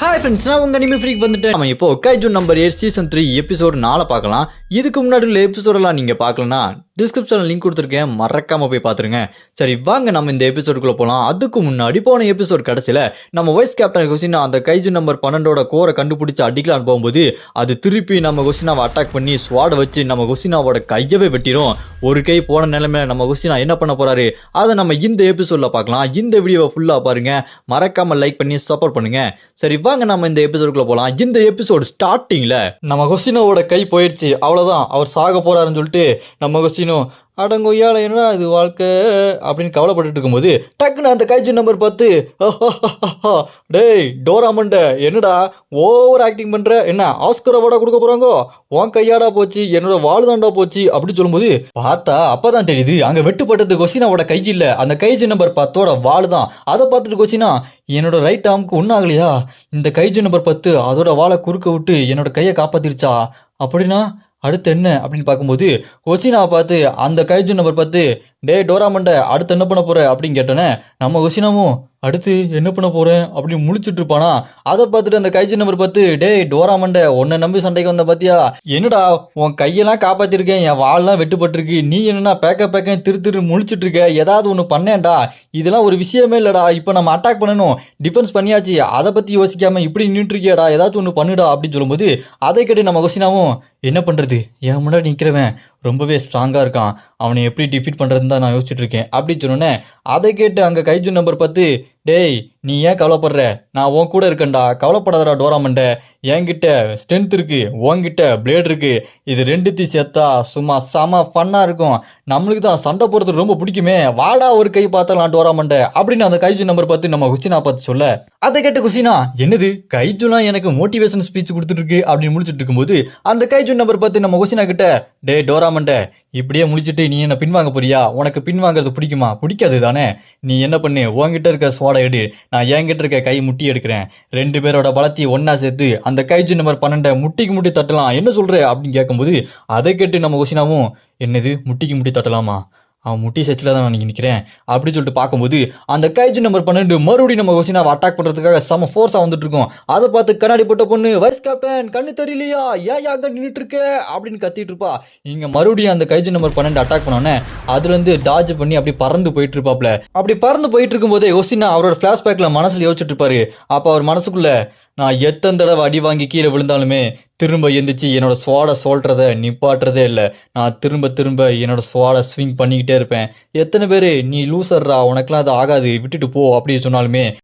Hi friends, நான் உங்கள் anime freak வந்துட்டேன். நம்ம இப்போ கைஜு நம்பர் 8 சீசன் 3 எபிசோட் 4 பார்க்கலாம். இதுக்கு முன்னாடி உள்ள எபிசோடெல்லாம் நீங்கள் பார்க்கலனா டிஸ்கிரிப்ஷனில் லிங்க் கொடுத்துருக்கேன், மறக்காமல் போய் பார்த்துருங்க. சரி வாங்க நம்ம இந்த எபிசோடுக்குள்ளே போகலாம். அதுக்கு முன்னாடி போன எபிசோட் கடைசியில் நம்ம வைஸ் கேப்டன் கொஸ்டினா அந்த கைஜு நம்பர் 12ஓட கோரை கண்டுபிடிச்சி அடிக்கலான்னு போகும்போது அது திருப்பி நம்ம கொஸ்டினாவை அட்டாக் பண்ணி ஸ்வாடை வச்சு நம்ம கொஸ்டினாவோட கையவே வெட்டிடும். ஒரு கை போன நிலைமையில நம்ம கொஸ்டினா என்ன பண்ண போறாரு அதை நம்ம இந்த எபிசோடில் பார்க்கலாம். இந்த வீடியோவை ஃபுல்லாக பாருங்க, மறக்காமல் லைக் பண்ணி சப்போர்ட் பண்ணுங்க. சரி வாங்க நம்ம இந்த எபிசோடுக்குள்ள போலாம். இந்த எபிசோடு ஸ்டார்டிங்ல நம்ம கொஸ்டினோட கை போயிடுச்சு, அவ்வளவுதான், அவர் சாக போறாருன்னு சொல்லிட்டு நம்ம கொஸ்டினோ அடங்கொய்யால என்னடா இது வாழ்க்கை அப்படின்னு கவலைப்பட்டு இருக்கும்போது டக்குன்னு அந்த கைஜு நம்பர் 10 டேய் டோராமண்ட என்னடா ஓவர் ஆக்டிங் பண்ற, என்ன ஆஸ்கர் அவார்டா கொடுக்க போறாங்கோ, உன் கையாடா போச்சு, என்னோட வாழ்தாண்டா போச்சு அப்படின்னு சொல்லும்போது பார்த்தா அப்பதான் தெரியுது அங்க வெட்டுப்பட்டது கொஸ்டினாவோட கை இல்ல, அந்த கைஜு நம்பர் 10ஓட வாள் தான். அதை பார்த்துட்டு கொஸ்டினா என்னோட ரைட் ஆர்முக்கு ஒன்றாகலையா, இந்த கைஜு நம்பர் 10 அதோட வாழை குறுக்க விட்டு என்னோட கையை காப்பாத்திருச்சா, அப்படின்னா அடுத்து என்ன அப்படின்னு பார்க்கும்போது கொஸ்டினாவை பார்த்து அந்த கைஜு நம்பர் 10 டே டோராமண்ட அடுத்து என்ன பண்ண போற அப்படின்னு கேட்டோன்னே நம்ம கொஸ்டினாவும் அடுத்து என்ன பண்ண போறேன் அப்படின்னு முழிச்சுட்டு இருப்பானா. அதை பார்த்துட்டு அந்த கைஜு நம்பர் 10 டே டோராமண்ட உன்னை நம்பி சண்டைக்கு வந்த பாத்தியா, என்னடா உன் கையெல்லாம் காப்பாத்திருக்கேன், என் வாழெல்லாம் வெட்டுப்பட்டிருக்கு, நீ என்னன்னா பேக்க திரு முழிச்சிட்டு இருக்க, ஏதாவது ஒன்று பண்ணேன்டா, இதெல்லாம் ஒரு விஷயமே இல்லடா, இப்போ நம்ம அட்டாக் பண்ணணும், டிஃபென்ஸ் பண்ணியாச்சு, அதை பத்தி யோசிக்காம இப்படி நின்றுட்டு இருக்கியாடா, ஏதாச்சும் ஒன்று பண்ணுடா அப்படின்னு சொல்லும்போது அதை கேட்டு நம்ம கொஸ்டினாவும் என்ன பண்றது, என் முன்னாடி நிற்கிறவன் ரொம்பவே ஸ்ட்ராங்காக இருக்கான், அவனை எப்படி டிஃபீட் பண்ணுறதுன்னு தான் நான் யோசிச்சுட்டு இருக்கேன் அப்படின்னு சொன்னோன்னே அதை கேட்டு அங்கே கைஜு நம்பர் 10 டேய் நீ ஏன் கவலைப்படுற, நான் உன் கூட இருக்கேன்டா, கவலைப்படாதடா டோராமண்ட, என்கிட்ட ஸ்ட்ரென்த் இருக்கு, உன்கிட்ட பிளேட் இருக்கு, இது ரெண்டுத்தையும் சேர்த்தா சும்மா செம ஃபன்னாக இருக்கும், நம்மளுக்கு தான் சண்டை போடுறது ரொம்ப பிடிக்குமே, வாடா ஒரு கை பார்த்தலாம் டோராமண்ட அப்படின்னு அந்த கைஜு நம்பர் 10 நம்ம குசினா பார்த்து சொல்ல அதை கேட்ட குசினா என்னது கைஜுலாம் எனக்கு மோட்டிவேஷன் ஸ்பீச் கொடுத்துட்டு இருக்கு அப்படின்னு முடிச்சுட்டு இருக்கும்போது அந்த கைஜு நம்பர் 10 நம்ம குசினா கிட்ட டே டோராமண்ட இப்படியே முடிச்சுட்டு நீ என்ன பின்வாங்க போறியா, உனக்கு பின்வாங்கிறது பிடிக்குமா, பிடிக்காது தானே, நீ என்ன பண்ணு, உன்கிட்ட இருக்க ஸ்வாடை எடு, நான் என்கிட்ட இருக்க கை முட்டி எடுக்கிறேன், 2 பேரோட பலத்தையும் ஒன்னா சேர்த்து அந்த கைஜு நம்பர் 12 முட்டிக்கு முட்டி தட்டலாம், என்ன சொல்ற அப்படின்னு கேட்கும்போது அதை கேட்டு நம்ம கொஸ்டினாவும் என்னது முட்டிக்கு முட்டி தட்டலாமா, அவன் முட்டி சச்சில் தான் நான் நிற்கிறேன் அப்படின்னு சொல்லிட்டு பார்க்கும்போது அந்த கைஜு நம்பர் 12 மறுபடியும் நம்ம கொஸ்டினாவை அட்டாக் பண்ணுறதுக்காக செம ஃபோர்ஸாக வந்துட்டு இருக்கோம். அதை பார்த்து கண்ணாடி போட்ட பொண்ணு வைஸ் கேப்டன் கண்ணு தெரியலையா, ஏன் அங்கே நின்றுட்டு இருக்க அப்படின்னு கத்திட்டு இருப்பா. இங்கே மறுபடியும் அந்த கைஜு நம்பர் 12 அட்டாக் பண்ணோன்னே அதுலேருந்து டாஜ் பண்ணி அப்படி பறந்து போயிட்டு இருப்பாப்ல. அப்படி பறந்து போயிட்டு இருக்கும்போதே கொஸ்டினா அவரோட ஃப்ளாஷ்பேக்கில் மனசில் யோசிச்சுட்டு இருப்பாரு. அப்போ அவர் மனசுக்குள்ள நான் எத்தனை தடவை அடி வாங்கி கீழே விழுந்தாலுமே திரும்ப எந்திரிச்சு என்னோட ஸ்வாடை சொல்றதை நிப்பாட்டுறதே இல்லை, நான் திரும்ப என்னோட ஸ்வாடை ஸ்விங் பண்ணிக்கிட்டே இருப்பேன், எத்தனை பேர் நீ லூசர்ரா உனக்குலாம் அது ஆகாது விட்டுட்டு போ அப்படின்னு சொன்னாலுமே